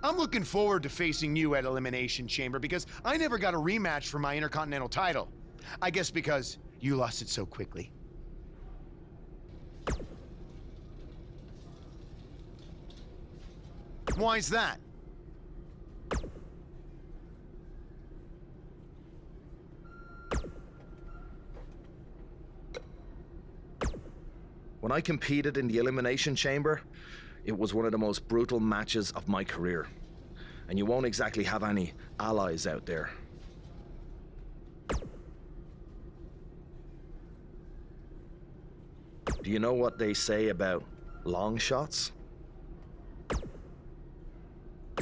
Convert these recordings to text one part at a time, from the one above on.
I'm looking forward to facing you at Elimination Chamber because I never got a rematch for my Intercontinental title. I guess because you lost it so quickly. Why's that? When I competed in the Elimination Chamber, it was one of the most brutal matches of my career. And you won't exactly have any allies out there. Do you know what they say about long shots?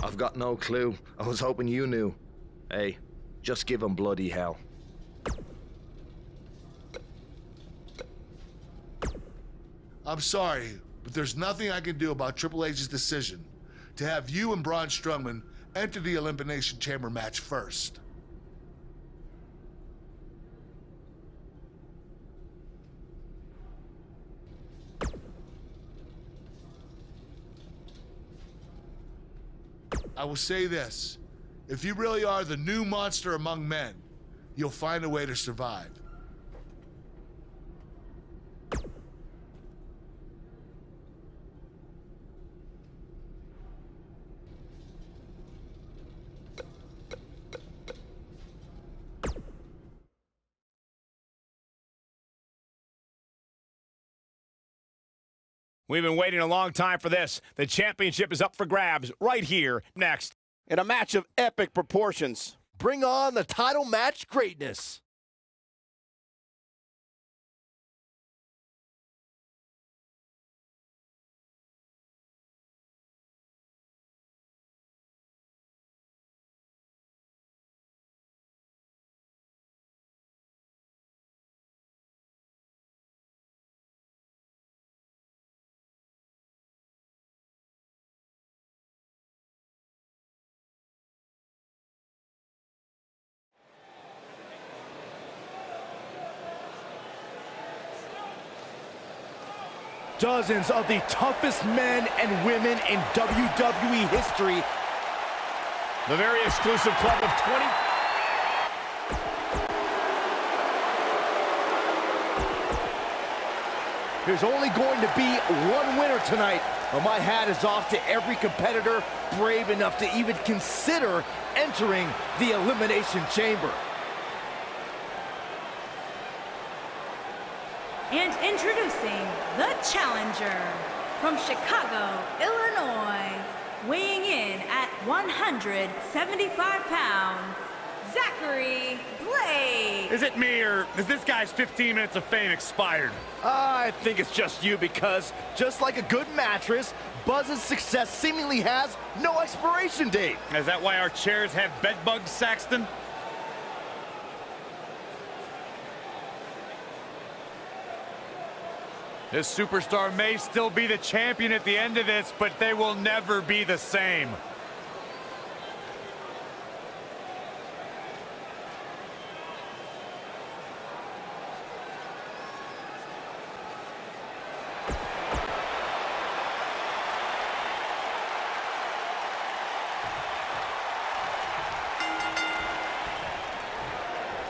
I've got no clue. I was hoping you knew. Hey, just give them bloody hell. I'm sorry, but there's nothing I can do about Triple H's decision to have you and Braun Strowman enter the Elimination Chamber match first. I will say this, if you really are the new monster among men, you'll find a way to survive. We've been waiting a long time for this. The championship is up for grabs right here next. In a match of epic proportions, bring on the title match greatness. Dozens of the toughest men and women in WWE history. The very exclusive club of 20. There's only going to be one winner tonight, but my hat is off to every competitor brave enough to even consider entering the Elimination Chamber. And introducing the challenger from Chicago, Illinois, weighing in at 175 pounds, Zachary Blade. Is it me, or is this guy's 15 minutes of fame expired? I think it's just you because, just like a good mattress, Buzz's success seemingly has no expiration date. Is that why our chairs have bed bugs, Saxton? This superstar may still be the champion at the end of this, but they will never be the same.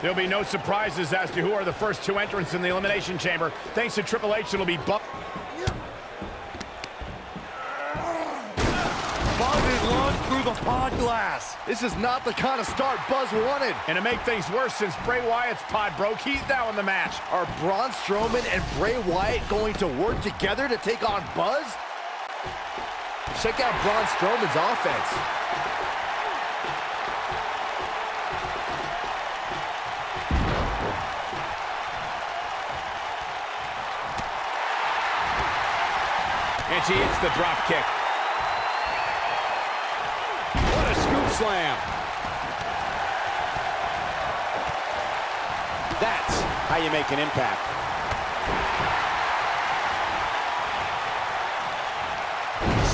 There'll be no surprises as to who are the first two entrants in the Elimination Chamber. Thanks to Triple H, it'll be Buzz is launched through the pod glass. This is not the kind of start Buzz wanted. And to make things worse, since Bray Wyatt's pod broke, he's now in the match. Are Braun Strowman and Bray Wyatt going to work together to take on Buzz? Check out Braun Strowman's offense. And she hits the drop kick. What a scoop slam. That's how you make an impact.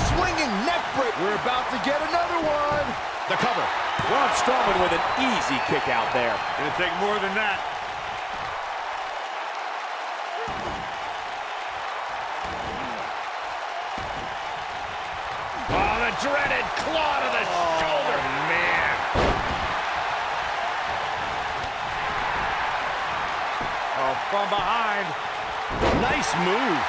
Swinging neck break. We're about to get another one. The cover. Braun Strowman with an easy kick out there. Gonna take more than that. Oh, the dreaded claw to the shoulder. Man. Oh, from behind. Nice move.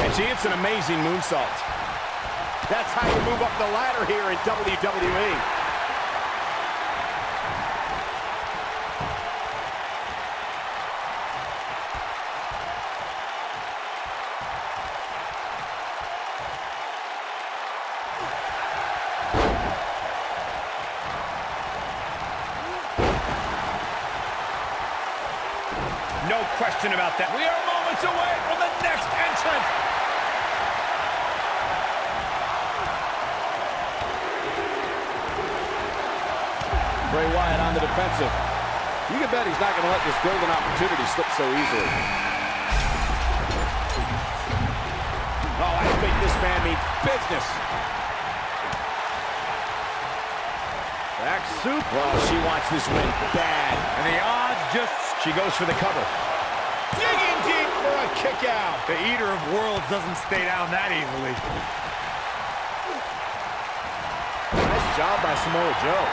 And see, it's an amazing moonsault. That's how you move up the ladder here in WWE. No question about that. We are moments away from the next entrant. Bray Wyatt on the defensive. You can bet he's not going to let this golden opportunity slip so easily. Oh, I think this man means business. Back soup. Well, she wants this win bad. And the odds just... She goes for the cover. Digging deep for a kick out. The Eater of Worlds doesn't stay down that easily. Nice job by Samoa Joe.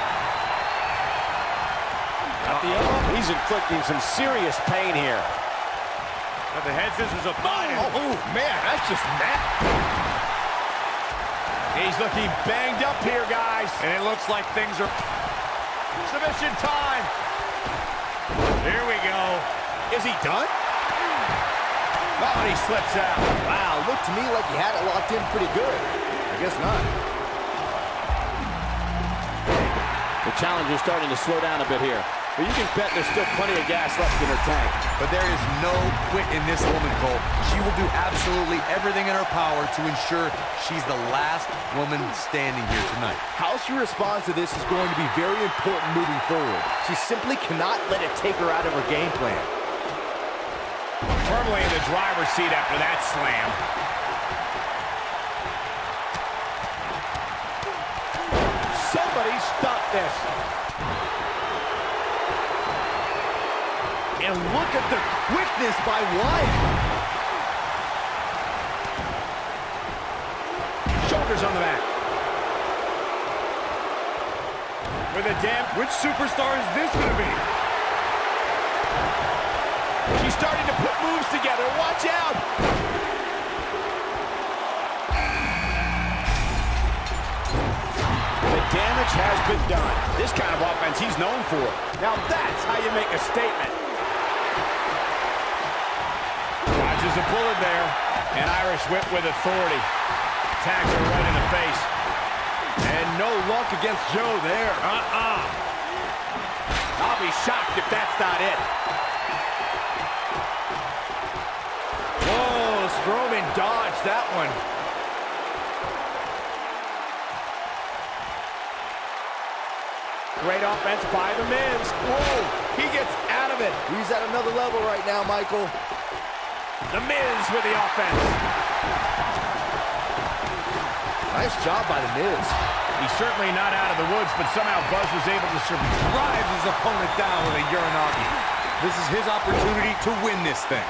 Got the elbow. He's inflicting some serious pain here. Got the head scissors applied. Oh, man, that's just mad. He's looking banged up here, guys. And it looks like things are... Submission time. Here we go. Is he done? Oh, and he slips out. Wow, looked to me like he had it locked in pretty good. I guess not. The challenger's starting to slow down a bit here. But you can bet there's still plenty of gas left in her tank. But there is no quit in this woman, Cole. She will do absolutely everything in her power to ensure she's the last woman standing here tonight. How she responds to this is going to be very important moving forward. She simply cannot let it take her out of her game plan. Firmly in the driver's seat after that slam. Somebody stop this. And look at the quickness by Wyatt. Shoulders on the back. With a damn... Which superstar is this going to be? She's starting to put moves together. Watch out. The damage has been done. This kind of offense he's known for. Now that's how you make a statement. Dodges a bullet there. An Irish whip with authority. Tags her right in the face. And no luck against Joe there. I'll be shocked if that's not it. Whoa, Strowman dodged that one. Great offense by the Miz. Whoa, he gets out of it. He's at another level right now, Michael. The Miz with the offense. Nice job by the Miz. He's certainly not out of the woods, but somehow Buzz was able to drive his opponent down with a Uranagi. This is his opportunity to win this thing.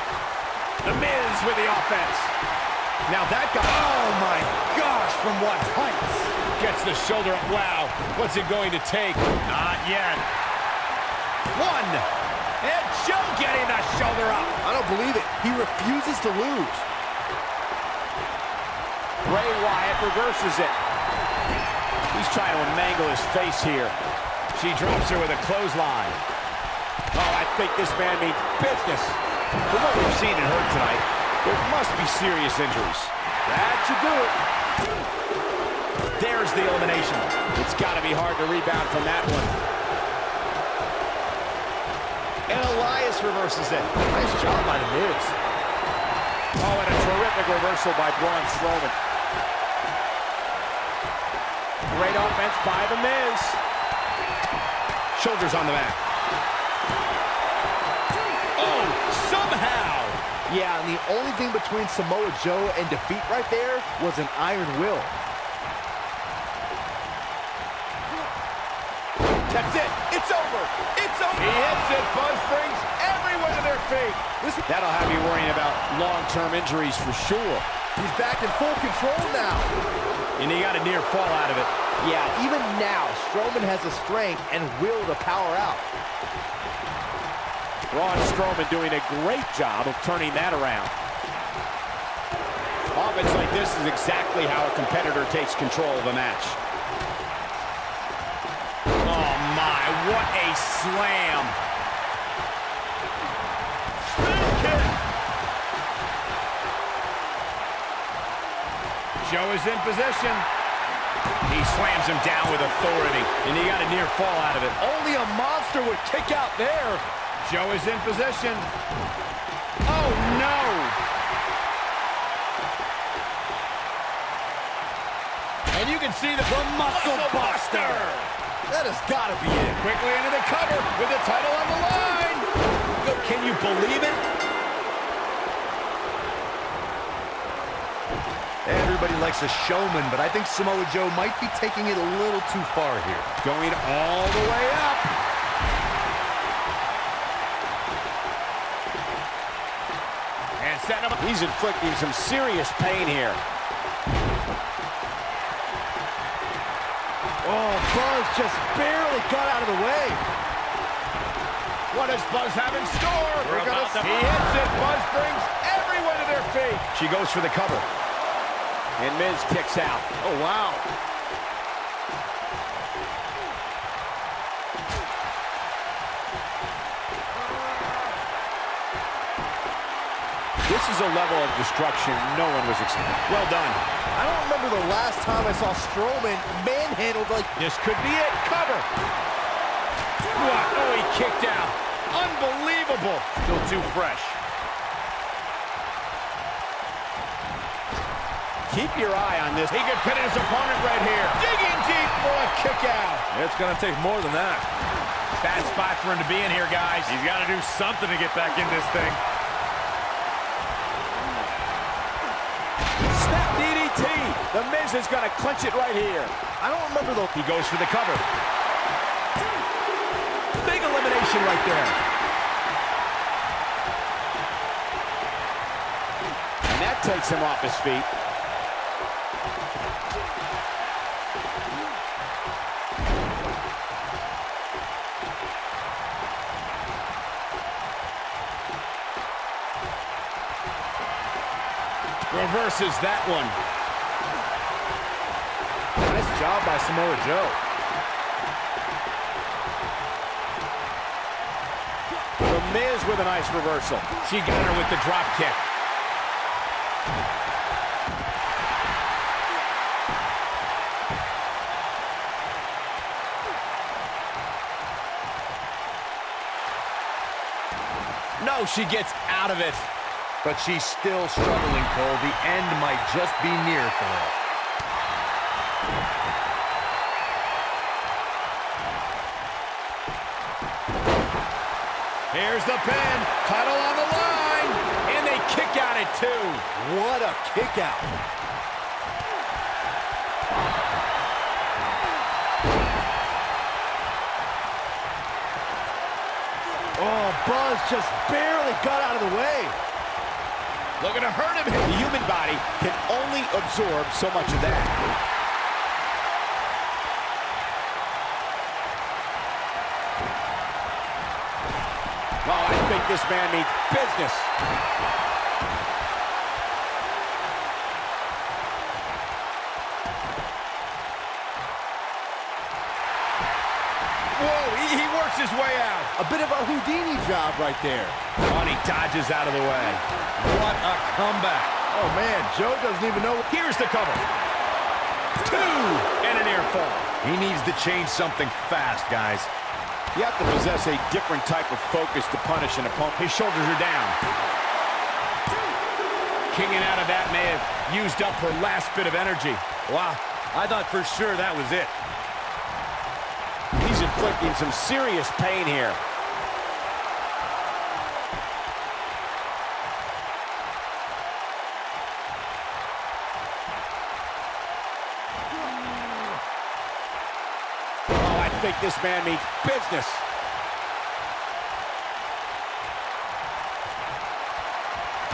The Miz with the offense. Now that guy... Oh, my gosh, from what heights? Gets the shoulder up. Wow, what's it going to take? Not yet. One. And Joe getting the shoulder up. I don't believe it. He refuses to lose. Bray Wyatt reverses it. He's trying to mangle his face here. She drops her with a clothesline. Oh, I think this man means business. From what we've seen and heard tonight, there must be serious injuries. That should do it. There's the elimination. It's got to be hard to rebound from that one. And Elias reverses it. Nice job by the Miz. Oh, and a terrific reversal by Braun Strowman. Great offense by the Miz. Shoulders on the back. Oh, somehow. Yeah, and the only thing between Samoa Joe and defeat right there was an iron will. That's it. It's over. It's over. He hits it. Buzz brings everyone to to their feet. That'll have you worrying about long-term injuries for sure. He's back in full control now. And he got a near fall out of it. Yeah, even now, Strowman has the strength and will to power out. Braun Strowman doing a great job of turning that around. Offense like this is exactly how a competitor takes control of a match. Oh my, what a slam. Joe is in position. He slams him down with authority, and he got a near fall out of it. Only a monster would kick out there. Joe is in position. Oh, no! And you can see the muscle buster. That has got to be it. Quickly into the cover with the title on the line. Can you believe it? Everybody likes a showman, but I think Samoa Joe might be taking it a little too far here. Going all the way up. And setting up. He's inflicting some serious pain here. Oh, Buzz just barely got out of the way. What does Buzz have in store? He hits it. Buzz brings everyone to their feet. She goes for the cover. And Miz kicks out. Oh, wow. This is a level of destruction no one was expecting. Well done. I don't remember the last time I saw Strowman manhandled like... This could be it. Cover. What? Oh, he kicked out. Unbelievable. Still too fresh. Keep your eye on this. He could pin his opponent right here. Digging deep for a kick out. It's going to take more than that. Bad spot for him to be in here, guys. He's got to do something to get back in this thing. Snap DDT. The Miz is going to clinch it right here. I don't remember the... He goes for the cover. Big elimination right there. And that takes him off his feet. Reverses that one. Nice job by Samoa Joe. The Miz with a nice reversal. She got her with the drop kick. No, she gets out of it. But she's still struggling, Cole. The end might just be near for her. Here's the pin. Title on the line. And they kick out at 2. What a kick out. Oh, Buzz just barely got out of the way. Looking to hurt him. The human body can only absorb so much of that. Well, I think this man needs business. Whoa, he works his way out. A bit of a Houdini job right there. Oh, and he dodges out of the way. What a comeback. Oh, man, Joe doesn't even know. Here's the cover. 2 and a near fall. He needs to change something fast, guys. You have to possess a different type of focus to punish an opponent. His shoulders are down. Kicking out of that may have used up her last bit of energy. Wow, I thought for sure that was it. He's inflicting some serious pain here. Oh, I think this man means business.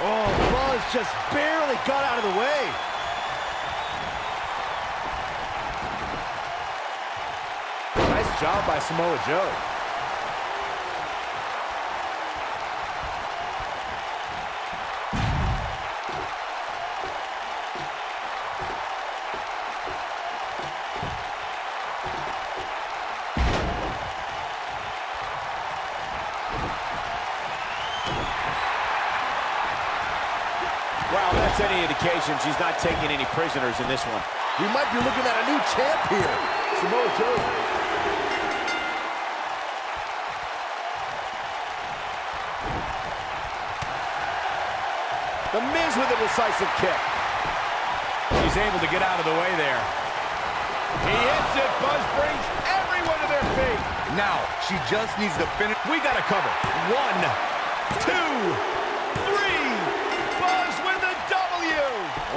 Oh, Buzz just barely got out of the way. Nice job by Samoa Joe. Wow, that's any indication she's not taking any prisoners in this one. We might be looking at a new champ here. Samoa Joe. The Miz with a decisive kick. She's able to get out of the way there. He hits it. Buzz brings everyone to their feet. Now, she just needs to finish. We got to cover. 1, 2, 3. Buzz with the W.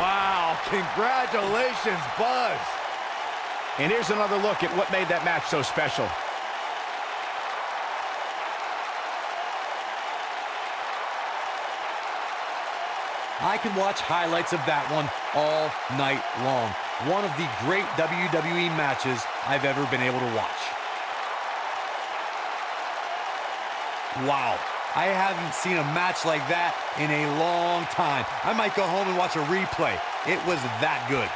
Wow, congratulations, Buzz. And here's another look at what made that match so special. I can watch highlights of that one all night long. One of the great WWE matches I've ever been able to watch. Wow, I haven't seen a match like that in a long time. I might go home and watch a replay. It was that good.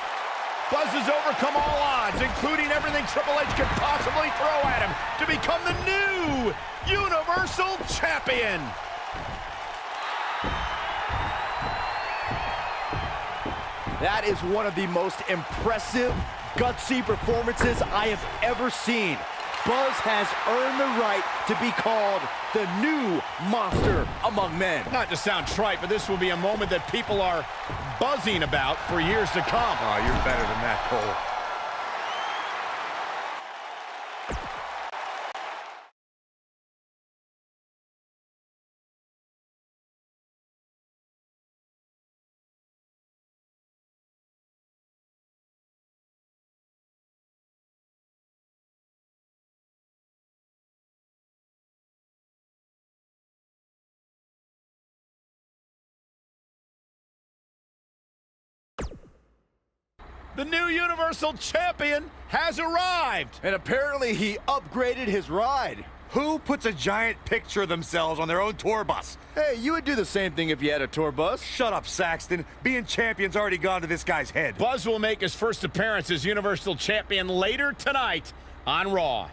Buzz has overcome all odds, including everything Triple H could possibly throw at him, to become the new Universal Champion. That is one of the most impressive, gutsy performances I have ever seen. Buzz has earned the right to be called the new monster among men. Not to sound trite, but this will be a moment that people are buzzing about for years to come. Oh, you're better than that, Cole. The new Universal Champion has arrived. And apparently he upgraded his ride. Who puts a giant picture of themselves on their own tour bus? Hey, you would do the same thing if you had a tour bus. Shut up, Saxton. Being champion's already gone to this guy's head. Buzz will make his first appearance as Universal Champion later tonight on Raw.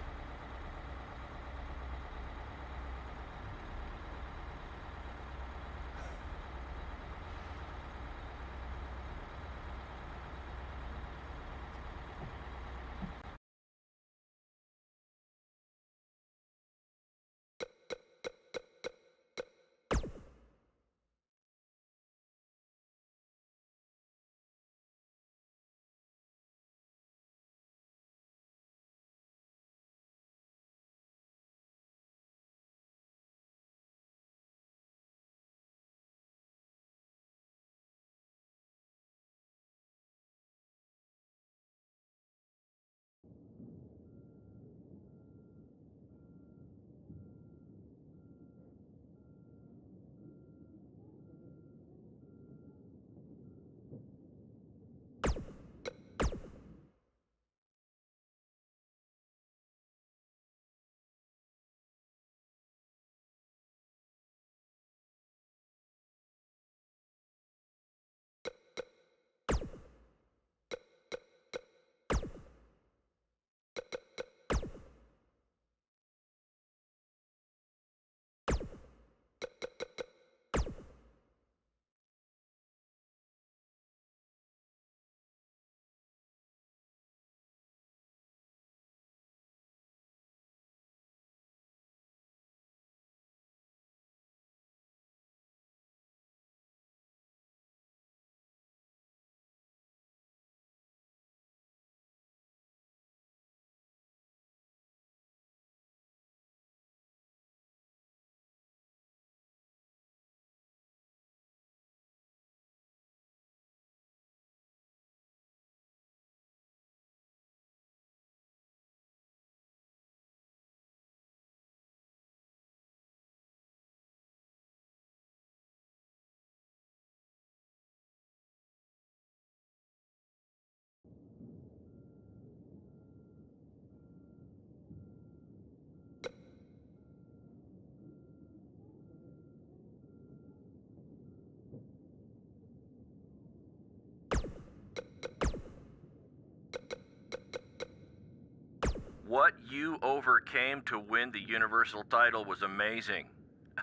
What you overcame to win the Universal title was amazing.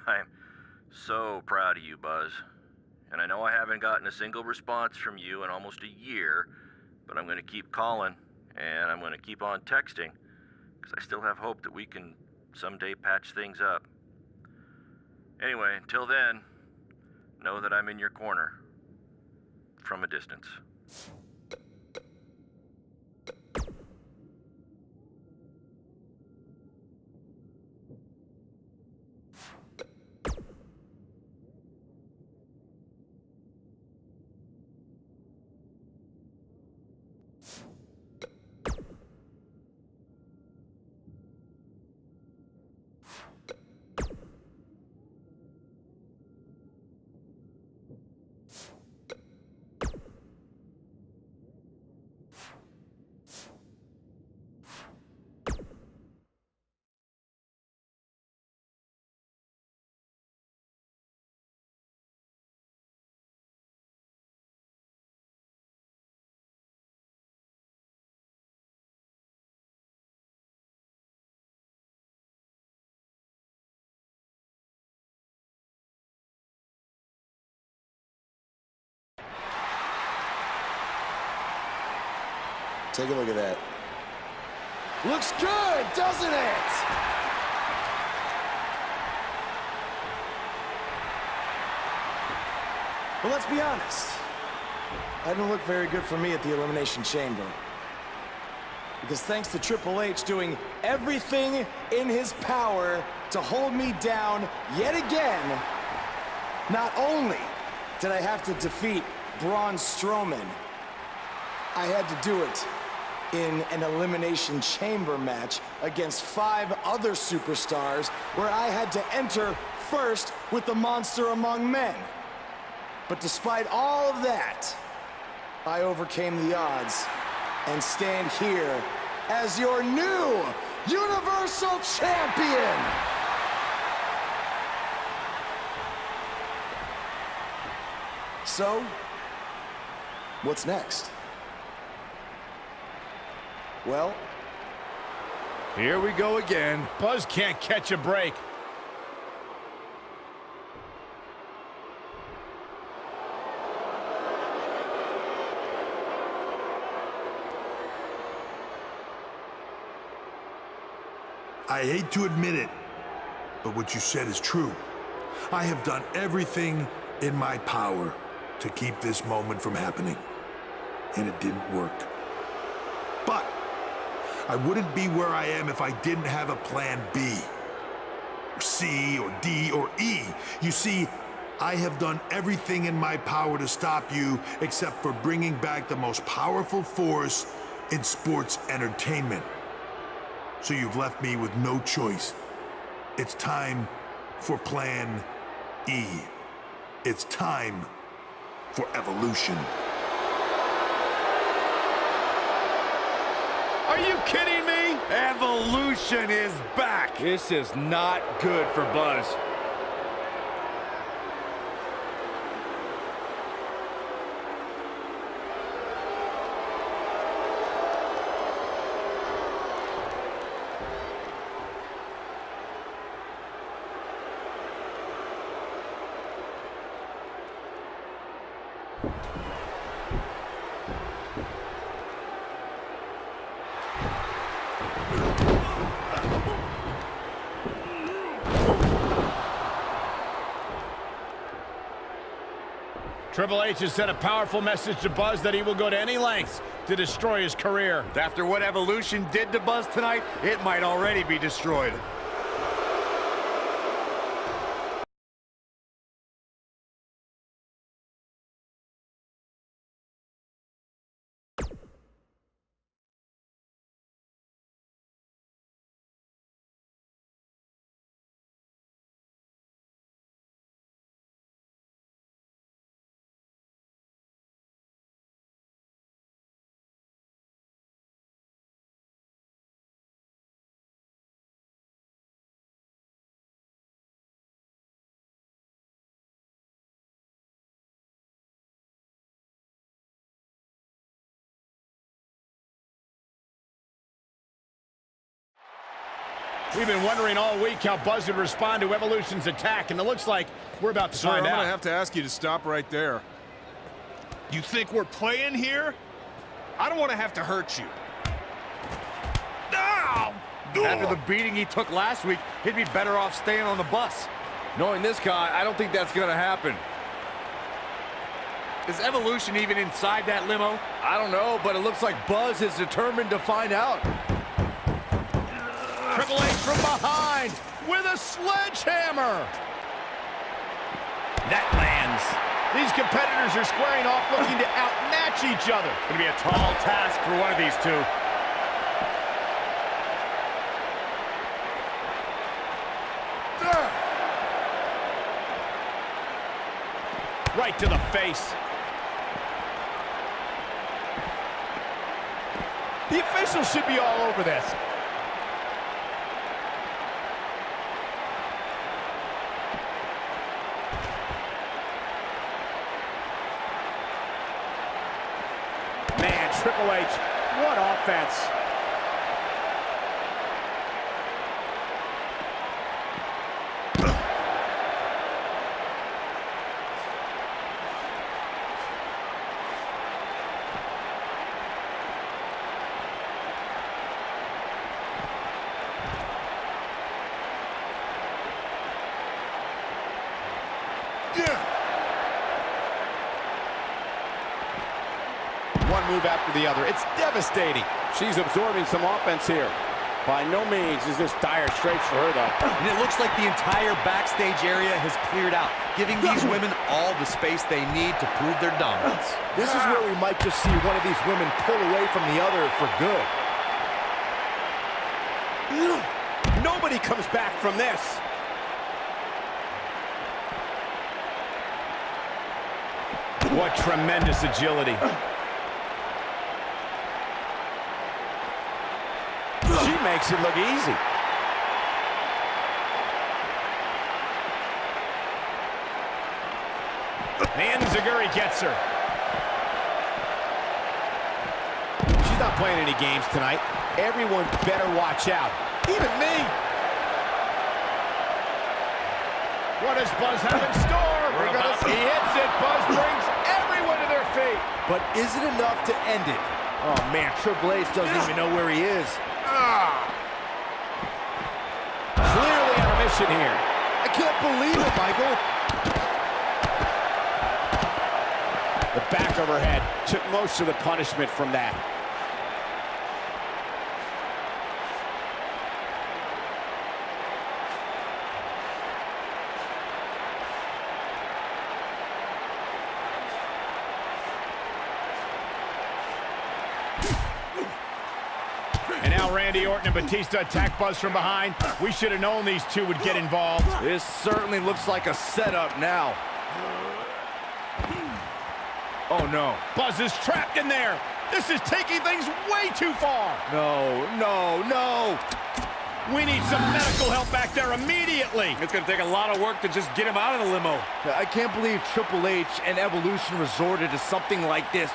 I'm so proud of you, Buzz. And I know I haven't gotten a single response from you in almost a year, but I'm going to keep calling, and I'm going to keep on texting, because I still have hope that we can someday patch things up. Anyway, until then, know that I'm in your corner. From a distance. Take a look at that. Looks good, doesn't it? But let's be honest. That didn't look very good for me at the Elimination Chamber. Because thanks to Triple H doing everything in his power to hold me down yet again, not only did I have to defeat Braun Strowman, I had to do it in an Elimination Chamber match against 5 other superstars where I had to enter first with the monster among men. But despite all of that, I overcame the odds and stand here as your new Universal Champion! So, what's next? Well, Here we go again. Buzz can't catch a break. I hate to admit it, but what you said is true. I have done everything in my power to keep this moment from happening, and it didn't work. But I wouldn't be where I am if I didn't have a plan B, or C, or D, or E. You see, I have done everything in my power to stop you except for bringing back the most powerful force in sports entertainment. So you've left me with no choice. It's time for Plan E. It's time for evolution. Are you kidding me? Evolution is back. This is not good for Buzz. Triple H has sent a powerful message to Buzz that he will go to any lengths to destroy his career. After what Evolution did to Buzz tonight, it might already be destroyed. We've been wondering all week how Buzz would respond to Evolution's attack, and it looks like we're about to find out. I'm going to have to ask you to stop right there. You think we're playing here? I don't want to have to hurt you. Ow! After the beating he took last week, he'd be better off staying on the bus. Knowing this guy, I don't think that's going to happen. Is Evolution even inside that limo? I don't know, but it looks like Buzz is determined to find out. Triple H from behind with a sledgehammer. That lands. These competitors are squaring off, looking to outmatch each other. It's going to be a tall task for one of these two. Right to the face. The officials should be all over this. Man, Triple H, what offense. One move after the other. It's devastating. She's absorbing some offense here. By no means is this dire straits for her, though. And it looks like the entire backstage area has cleared out, giving these women all the space they need to prove their dominance. This is where we might just see one of these women pull away from the other for good. Nobody comes back from this. What tremendous agility. She makes it look easy. And Zaguri gets her. She's not playing any games tonight. Everyone better watch out. Even me. What does Buzz have in store? He hits it. Buzz brings everyone to their feet. But is it enough to end it? Oh, man, Triple H doesn't even know where he is. Clearly on a mission here. I can't believe it, Michael. The back of her head took most of the punishment from that. And now Randy Orton and Batista attack Buzz from behind. We should have known these two would get involved. This certainly looks like a setup now. Oh, no. Buzz is trapped in there. This is taking things way too far. No, no, no. We need some medical help back there immediately. It's going to take a lot of work to just get him out of the limo. I can't believe Triple H and Evolution resorted to something like this.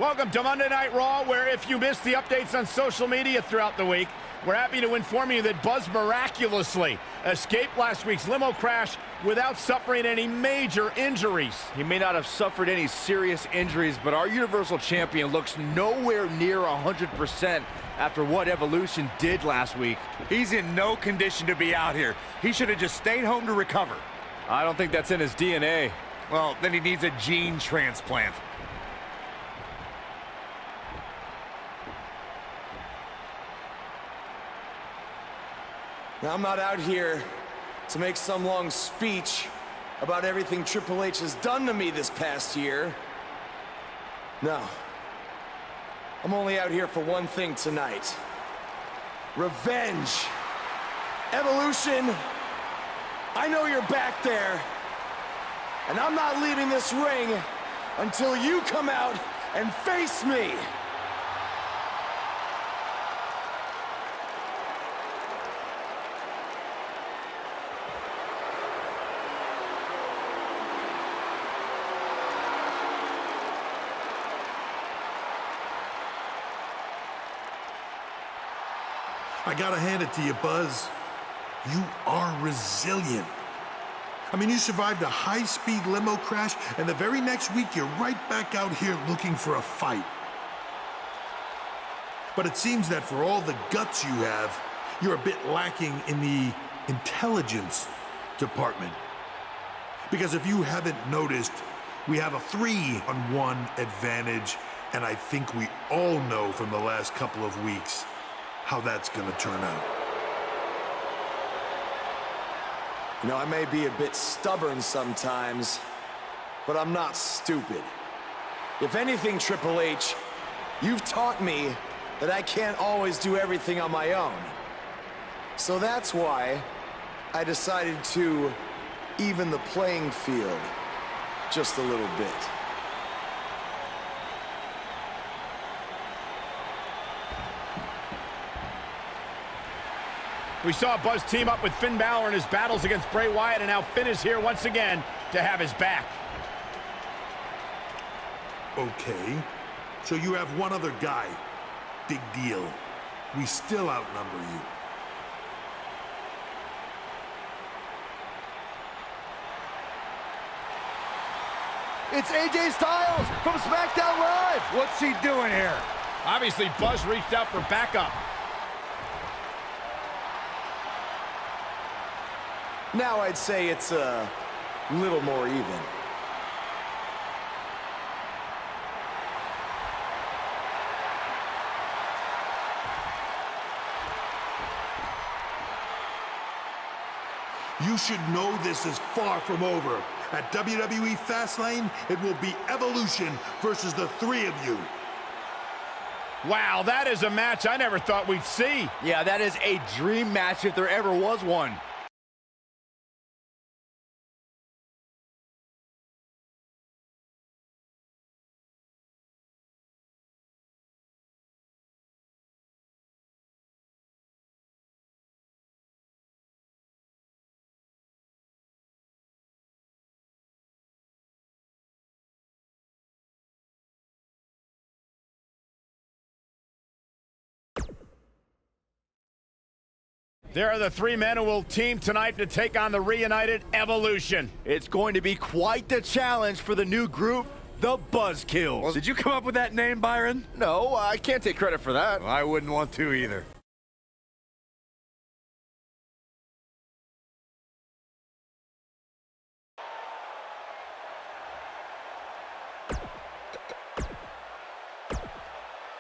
Welcome to Monday Night Raw, where if you missed the updates on social media throughout the week, we're happy to inform you that Buzz miraculously escaped last week's limo crash without suffering any major injuries. He may not have suffered any serious injuries, but our Universal Champion looks nowhere near 100% after what Evolution did last week. He's in no condition to be out here. He should have just stayed home to recover. I don't think that's in his DNA. Well, then he needs a gene transplant. Now, I'm not out here to make some long speech about everything Triple H has done to me this past year. No. I'm only out here for one thing tonight. revenge. Evolution, I know you're back there, and I'm not leaving this ring until you come out and face me. I gotta hand it to you, Buzz. You are resilient. I mean, you survived a high-speed limo crash, and the very next week you're right back out here looking for a fight. But it seems that for all the guts you have, you're a bit lacking in the intelligence department. Because if you haven't noticed, we have a 3-on-1 advantage, and I think we all know from the last couple of weeks how that's gonna turn out. You know, I may be a bit stubborn sometimes, but I'm not stupid. If anything, Triple H, you've taught me that I can't always do everything on my own. So that's why I decided to even the playing field just a little bit. We saw Buzz team up with Finn Balor in his battles against Bray Wyatt, and now Finn is here once again to have his back. Okay, so you have one other guy. Big deal. We still outnumber you. It's AJ Styles from SmackDown Live. What's he doing here? Obviously, Buzz reached out for backup. Now I'd say it's a little more even. You should know this is far from over. At WWE Fastlane, it will be Evolution versus the three of you. Wow, that is a match I never thought we'd see. Yeah, that is a dream match if there ever was one. There are the three men who will team tonight to take on the reunited Evolution. It's going to be quite the challenge for the new group, the Buzzkills. Well, did you come up with that name, Byron? No, I can't take credit for that. Well, I wouldn't want to either.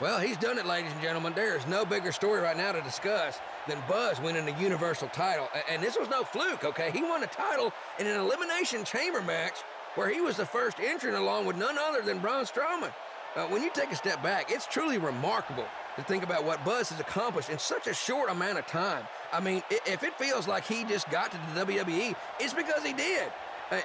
Well, he's done it, ladies and gentlemen. There is no bigger story right now to discuss than Buzz winning the Universal title. And this was no fluke, okay? He won the title in an Elimination Chamber match where he was the first entrant along with none other than Braun Strowman. When you take a step back, it's truly remarkable to think about what Buzz has accomplished in such a short amount of time. I mean, if it feels like he just got to the WWE, it's because he did.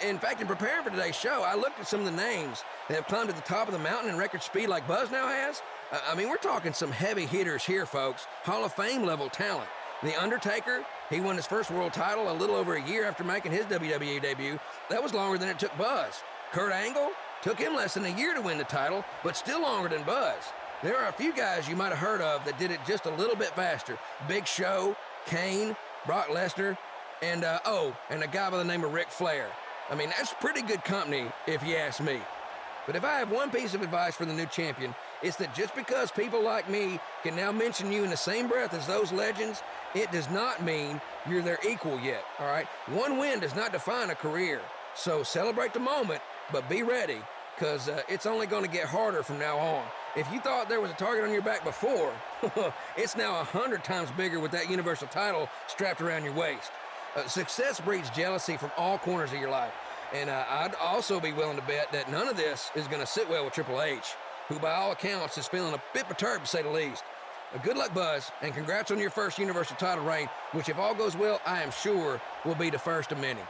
In fact, in preparing for today's show, I looked at some of the names that have climbed to the top of the mountain in record speed like Buzz now has. I mean, we're talking some heavy hitters here, folks. Hall of Fame level talent. The Undertaker, he won his first world title a little over a year after making his WWE debut. That was longer than it took Buzz. Kurt Angle, took him less than a year to win the title, but still longer than Buzz. There are a few guys you might have heard of that did it just a little bit faster. Big Show, Kane, Brock Lesnar, and a guy by the name of Ric Flair. I mean, that's pretty good company, if you ask me. But if I have one piece of advice for the new champion, it's that just because people like me can now mention you in the same breath as those legends, it does not mean you're their equal yet, all right? One win does not define a career. So celebrate the moment, but be ready, because it's only going to get harder from now on. If you thought there was a target on your back before, it's now 100 times bigger with that Universal title strapped around your waist. Success breeds jealousy from all corners of your life. And I'd also be willing to bet that none of this is going to sit well with Triple H, who by all accounts is feeling a bit perturbed, to say the least. Good luck, Buzz, and congrats on your first Universal title reign, which if all goes well, I am sure will be the first of many.